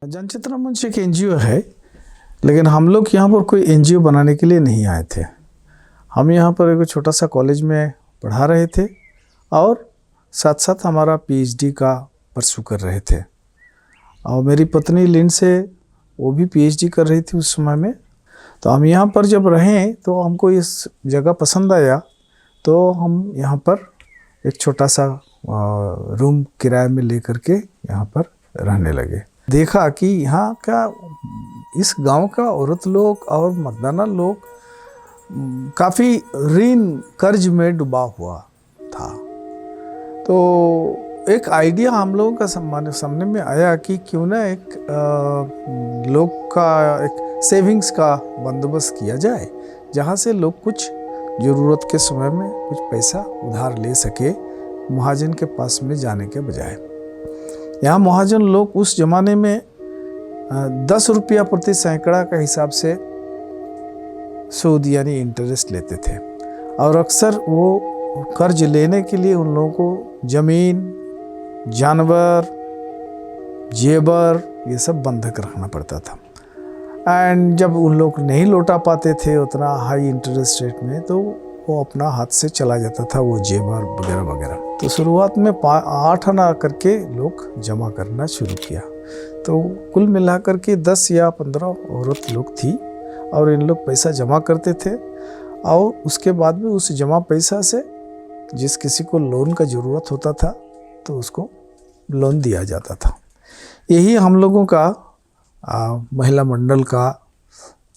जनचेतना मंच एक एनजीओ है, लेकिन हम लोग यहाँ पर कोई एनजीओ बनाने के लिए नहीं आए थे। हम यहाँ पर एक छोटा सा कॉलेज में पढ़ा रहे थे और साथ साथ हमारा पीएचडी का परस्यू कर रहे थे। और मेरी पत्नी लिन से वो भी पीएचडी कर रही थी उस समय में। तो हम यहाँ पर जब रहें तो हमको इस जगह पसंद आया, तो हम यहाँ पर एक छोटा सा रूम किराए में लेकर के यहाँ पर रहने लगे। देखा कि यहाँ का इस गांव का औरत लोग और मर्दाना लोग काफ़ी ऋण कर्ज में डूबा हुआ था। तो एक आइडिया हम लोगों का सामने में आया कि क्यों ना एक लोग का एक सेविंग्स का बंदोबस्त किया जाए, जहाँ से लोग कुछ ज़रूरत के समय में कुछ पैसा उधार ले सके महाजन के पास में जाने के बजाय। यहाँ महाजन लोग उस ज़माने में 10 रुपया प्रति सैकड़ा का हिसाब से सूद यानी इंटरेस्ट लेते थे। और अक्सर वो कर्ज लेने के लिए उन लोगों को ज़मीन, जानवर, जेवर ये सब बंधक रखना पड़ता था। एंड जब उन लोग नहीं लौटा पाते थे उतना हाई इंटरेस्ट रेट में, तो वो अपना हाथ से चला जाता था वो जेवर वगैरह वगैरह। तो शुरुआत में 8 आना करके लोग जमा करना शुरू किया। तो कुल मिलाकर के 10 या 15 औरत लोग थी और इन लोग पैसा जमा करते थे। और उसके बाद में उस जमा पैसा से जिस किसी को लोन का ज़रूरत होता था तो उसको लोन दिया जाता था। यही हम लोगों का महिला मंडल का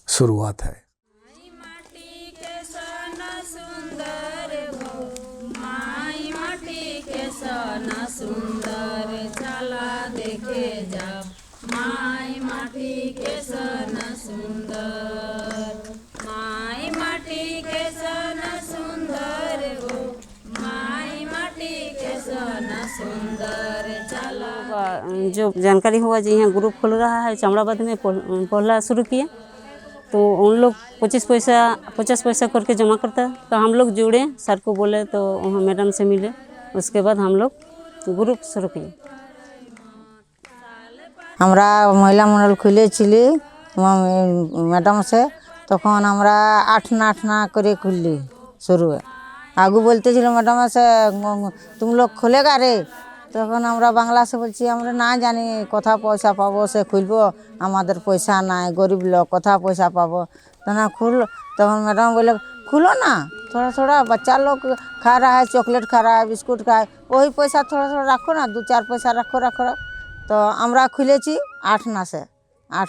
शुरुआत है। जो जानकारी हुआ जी यहाँ ग्रुप खुल रहा है चमड़ाबाद में पहला शुरू किए, तो उन लोग 50 पैसा करके जमा करता है। तो हम लोग जुड़े, सर को बोले तो वहाँ मैडम से मिले, उसके बाद हम लोग ग्रुप शुरू किए। हमरा महिला मंडल खुले छिली मैडम से, तखन हमरा 8 ना करे खुलली शुरू। आगू बोलते छिलो मैडम से तुम लोग खोलेगा रे, तखन हमरा बांग्ला से बोलছি আমরা না জানি কথা পয়সা পাবো সে খুলবো, আমাদের পয়সা নাই, गरीब लोग कथा पैसा पाबो तना खुल। तखन मैडम बोले खुलो ना, थोड़ा थोड़ा बच्चा लोग खा रहा है, चॉकलेट खा रहा है, बिस्कुट खा है, वही पैसा थोड़ा थोड़ा रखो ना, 2-4 पैसा रखो। तो আমরা খুলেছি 8 ना से 8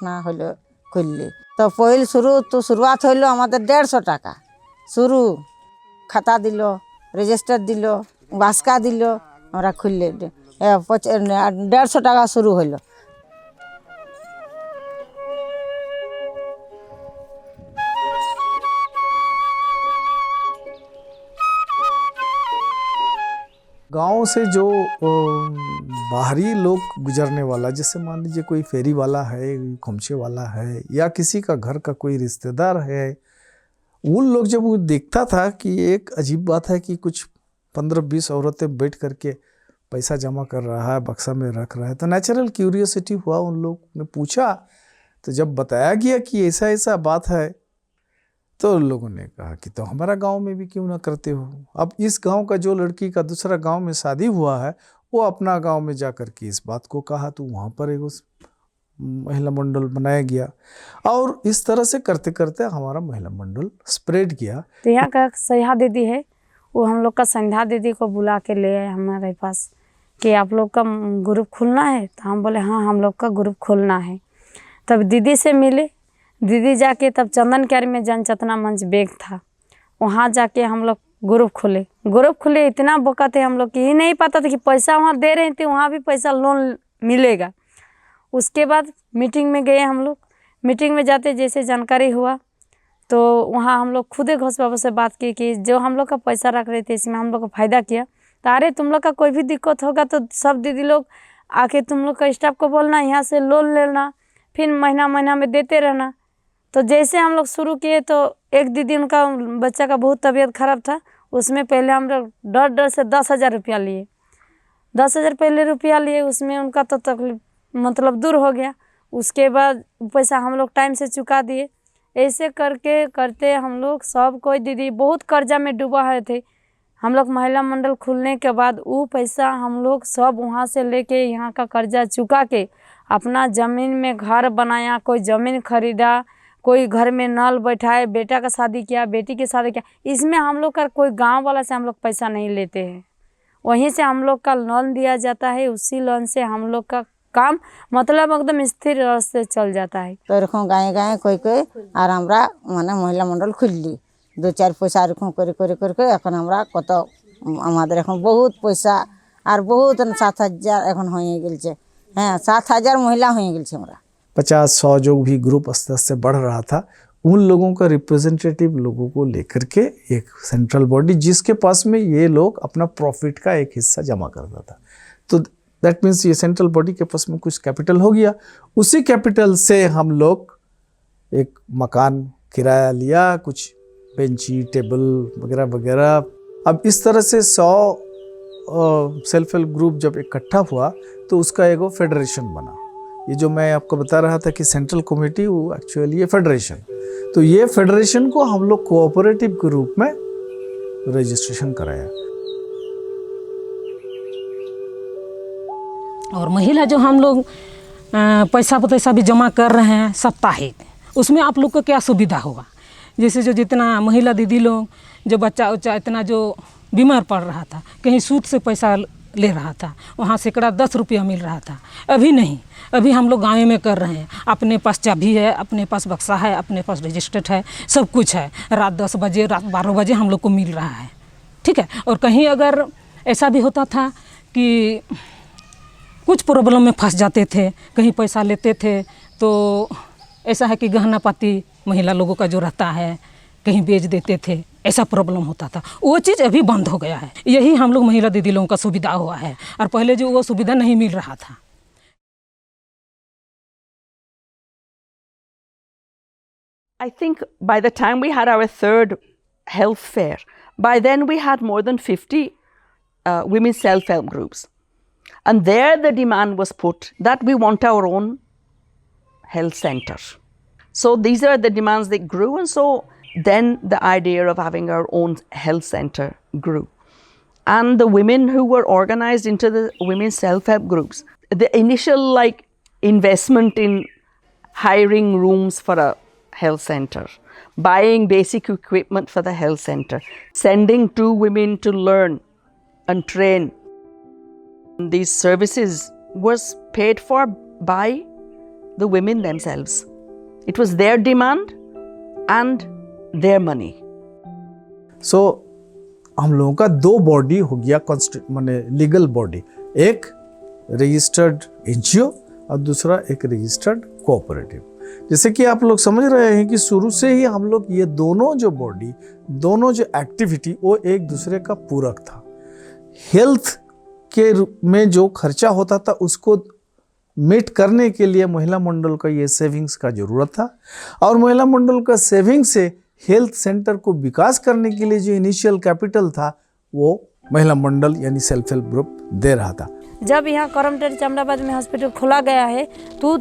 ना হলো খুললি। তো পহিল শুরুয়াত হইলো আমাদের 150 টাকা শুরু। খাতা দিল, রেজিস্টার দিল, বাস্কা দিল, আমরা খুললে 150 টাকা শুরু হইলো। गांव से जो बाहरी लोग गुजरने वाला, जैसे मान लीजिए कोई फेरी वाला है, खोमचे वाला है, या किसी का घर का कोई रिश्तेदार है, उन लोग जब वो देखता था कि एक अजीब बात है कि कुछ 15-20 औरतें बैठ करके पैसा जमा कर रहा है, बक्सा में रख रहा है, तो नेचुरल क्यूरियोसिटी हुआ, उन लोग ने पूछा। तो जब बताया गया कि ऐसा ऐसा बात है, तो लोगों ने कहा कि तो हमारा गांव में भी क्यों ना करते हो। अब इस गांव का जो लड़की का दूसरा गांव में शादी हुआ है, वो अपना गांव में जा कर के इस बात को कहा, तो वहाँ पर एक उस महिला मंडल बनाया गया। और इस तरह से करते करते हमारा महिला मंडल स्प्रेड किया। तो यहाँ का संध्या दीदी है, वो हम लोग का संध्या दीदी को बुला के ले आए हमारे पास कि आप लोग का ग्रुप खुलना है। तो हम बोले हाँ हम लोग का ग्रुप खुलना है। तब दीदी से मिले, दीदी जाके तब चंदन क्यारी में जनचेतना मंच बैग था, वहाँ जाके हम लोग ग्रुप खुले। इतना बोका थे हम लोग कि ही नहीं पता था कि पैसा वहाँ दे रहे थे, वहाँ भी पैसा लोन मिलेगा। उसके बाद मीटिंग में गए हम लोग। मीटिंग में जाते जैसे जानकारी हुआ तो वहाँ हम लोग खुदे घोष बाबू से बात की कि जो हम लोग का पैसा रख रहे थे इसमें हम लोग को फ़ायदा किया। तो अरे तुम लोग का कोई भी दिक्कत होगा तो सब दीदी लोग आके तुम लोग का स्टाफ को बोलना, यहाँ से लोन लेना, फिर महीना में देते रहना। तो जैसे हम लोग शुरू किए तो एक दीदी उनका बच्चा का बहुत तबीयत खराब था, उसमें पहले हम लोग डर से 10,000 रुपया लिए। 10,000 पहले रुपया लिए, उसमें उनका तो तकलीफ मतलब दूर हो गया। उसके बाद पैसा हम लोग टाइम से चुका दिए। ऐसे करके करते हम लोग सब कोई दीदी बहुत कर्जा में डूबा है थे। हम लोग महिला मंडल खुलने के बाद वो पैसा हम लोग सब वहाँ से लेके यहाँ का कर्जा चुका के अपना ज़मीन में घर बनाया, कोई ज़मीन खरीदा, कोई घर में नल बैठाए, बेटा का शादी किया, बेटी की शादी किया। इसमें हम लोग का कोई गांव वाला से हम लोग पैसा नहीं लेते हैं, वहीं से हम लोग का लोन दिया जाता है। उसी लोन से हम लोग का काम मतलब एकदम स्थिर से चल जाता है। तो एरकम गाँव गाँव कोई कोई और हमरा माने महिला मंडल खुलली 2-4 पैसा एरकम करे करे करके এখন আমরা কত আমাদের এখন বহুত পয়সা আর বহুত 7,000 এখন হয়ে গেছে। হ্যাঁ 7,000 মহিলা হয়ে গেছে আমরা। 50-100 जो भी ग्रुप आस्ते आस्ते बढ़ रहा था, उन लोगों का रिप्रेजेंटेटिव लोगों को लेकर के एक सेंट्रल बॉडी जिसके पास में ये लोग अपना प्रॉफिट का एक हिस्सा जमा करता था, तो दैट मीन्स ये सेंट्रल बॉडी के पास में कुछ कैपिटल हो गया। उसी कैपिटल से हम लोग एक मकान किराया लिया, कुछ बेंची टेबल वगैरह वगैरह। अब इस तरह से 100 सेल्फ हेल्प ग्रुप जब इकट्ठा हुआ तो उसका एक फेडरेशन बना। ये जो मैं आपको बता रहा था कि सेंट्रल कमेटी, वो एक्चुअली ये फेडरेशन, तो ये फेडरेशन को हम लोग कोऑपरेटिव के रूप में रजिस्ट्रेशन कराया। और महिला जो हम लोग पैसा भी जमा कर रहे हैं साप्ताहिक, उसमें आप लोग को क्या सुविधा होगा? जैसे जो जितना महिला दीदी लोग जो बच्चा उच्चा इतना जो बीमार पड़ रहा था, कहीं सूद से पैसा ले रहा था, वहाँ सैकड़ा 10 रुपया मिल रहा था। अभी नहीं, अभी हम लोग गाँव में कर रहे हैं। अपने पास चाबी है, अपने पास बक्सा है, अपने पास रजिस्टर्ड है, सब कुछ है। रात 10 बजे रात 12 बजे हम लोग को मिल रहा है, ठीक है। और कहीं अगर ऐसा भी होता था कि कुछ प्रॉब्लम में फंस जाते थे, कहीं पैसा लेते थे, तो ऐसा है कि गहना पाती महिला लोगों का जो रहता है कहीं बेच देते थे, ऐसा प्रॉब्लम होता था। वो चीज़ अभी बंद हो गया है। यही हम लोग महिला दीदी लोगों का सुविधा हुआ है, और पहले जो वो सुविधा नहीं मिल रहा था। I think by the time we had our third health fair, by then we had more than 50 women's self-help groups. And there the demand was put that we want our own health center. So these are the demands that grew, and so then the idea of having our own health center grew. And the women who were organized into the women's self-help groups, the initial investment in hiring rooms for a health center, buying basic equipment for the health center, sending 2 women to learn and train. These services was paid for by the women themselves. It was their demand and their money. So हम लोगों का 2 body हो गया माने legal body, एक registered NGO और दूसरा एक रजिस्टर्ड कोऑपरेटिव। जैसे कि आप लोग समझ रहे हैं कि शुरू से ही हम लोग ये दोनों जो बॉडी, दोनों जो एक्टिविटी, वो एक दूसरे का पूरक था। हेल्थ के में जो खर्चा होता था उसको मीट करने के लिए महिला मंडल का ये सेविंग्स का ज़रूरत था, और महिला मंडल का सेविंग से हेल्थ सेंटर को विकास करने के लिए जो इनिशियल कैपिटल था वो महिला मंडल यानी सेल्फ हेल्प ग्रुप दे रहा था। जब यहाँ करमटेट चामड़ाबाद में हॉस्पिटल खोला गया है तो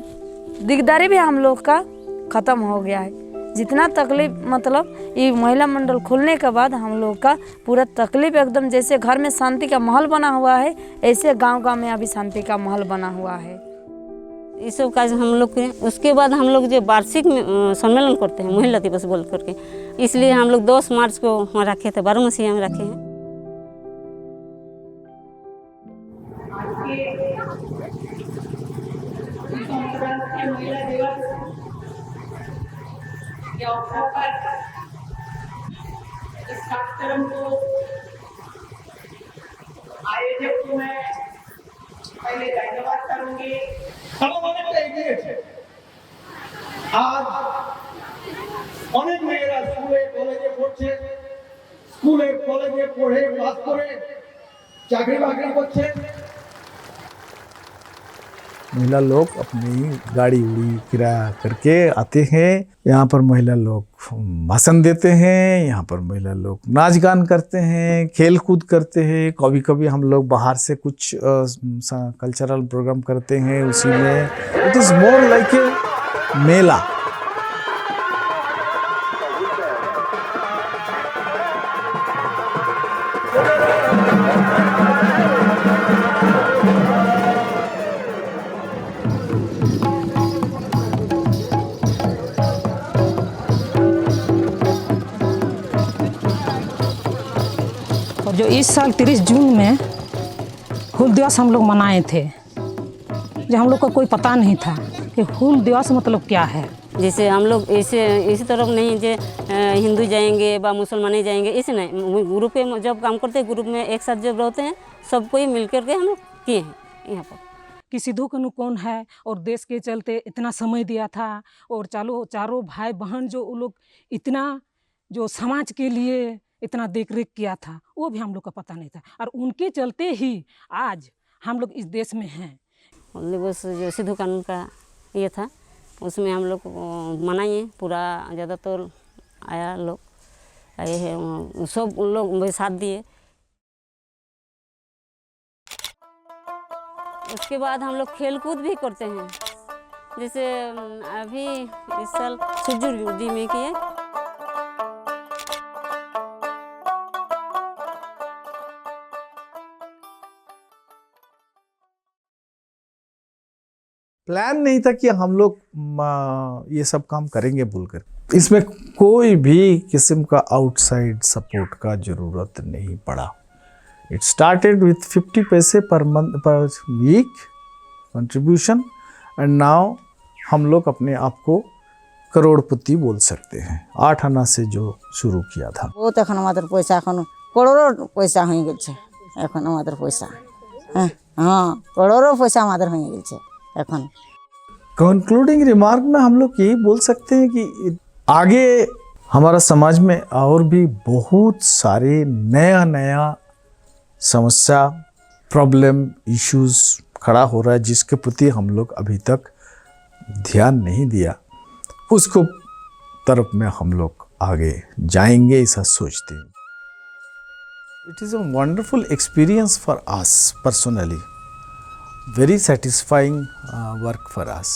दिकदारी भी हम लोग का ख़त्म हो गया है। जितना तकलीफ मतलब ये महिला मंडल खुलने के बाद हम लोग का पूरा तकलीफ एकदम जैसे घर में शांति का माहौल बना हुआ है, ऐसे गांव-गांव में अभी शांति का माहौल बना हुआ है। ये सब काज हम लोग के। उसके बाद हम लोग जो वार्षिक सम्मेलन करते हैं महिला दिवस बोल करके, इसलिए हम लोग 10 मार्च को वहाँ रखे थे, 12 मसीहा में रखे हैं। इस कार्यक्रम को आयोजक को मैं पहले धन्यवाद करूंगी। हम অনেকটা এগিয়েছে। আজ অনেক মেয়েরা স্কুলে কলেজে পড়ছে, স্কুলে কলেজে পড়ে পাস করে চাকরি বাকরি করছে। महिला लोग अपनी गाड़ी उड़ी किराया करके आते हैं। यहाँ पर महिला लोग भाषण देते हैं, यहाँ पर महिला लोग नाच गान करते हैं, खेल कूद करते हैं। कभी कभी हम लोग बाहर से कुछ कल्चरल प्रोग्राम करते हैं उसी में। It is more like a mela. और जो इस साल 30 जून में हूल दिवस हम लोग मनाए थे, जो हम लोग को कोई पता नहीं था कि हूल दिवस मतलब क्या है। जैसे हम लोग ऐसे इसी तरफ नहीं जे हिंदू जाएंगे व मुसलमान जाएंगे, ऐसे नहीं। ग्रुप में जब काम करते हैं, ग्रुप में एक साथ जब रहते हैं, सब कोई मिल करके हम लोग किए हैं यहाँ पर। कि सिद्धू कानू कौन है और देश के चलते इतना समय दिया था, और चारों भाई बहन जो वो लोग इतना जो समाज के लिए इतना देख रेख किया था, वो भी हम लोग का पता नहीं था। और उनके चलते ही आज हम लोग इस देश में हैं। बस जो सिद्धू कानून का ये था, उसमें हम लोग मनाइए पूरा, ज़्यादातर आया लोग आए हैं, सब उन लोग मेरे साथ दिए। उसके बाद हम लोग खेल कूद भी करते हैं। जैसे अभी इस साल सुजुर्दी में किए। प्लान नहीं था कि हम लोग ये सब काम करेंगे बोलकर। इसमें कोई भी किस्म का आउटसाइड सपोर्ट का ज़रूरत नहीं पड़ा। इट स्टार्टेड विथ 50 पैसे पर मंथ पर वीक कंट्रीब्यूशन, एंड नाउ हम लोग अपने आप को करोड़पति बोल सकते हैं। 8 आना से जो शुरू किया था। बहुत এখন আমাদের পয়সা এখন করোড় পয়সা হয়ে গেছে। এখন আমাদের পয়সা হ্যাঁ করোড় পয়সা আমাদের হয়ে গেছে এখন। कंक्लूडिंग रिमार्क में हम लोग यही बोल सकते हैं कि आगे हमारा समाज में और भी बहुत सारे नया समस्या, प्रॉब्लम, इश्यूज खड़ा हो रहा है, जिसके प्रति हम लोग अभी तक ध्यान नहीं दिया। उसको तरफ में हम लोग आगे जाएंगे ऐसा सोचते हैं। It is a wonderful experience for us personally, very satisfying work for us.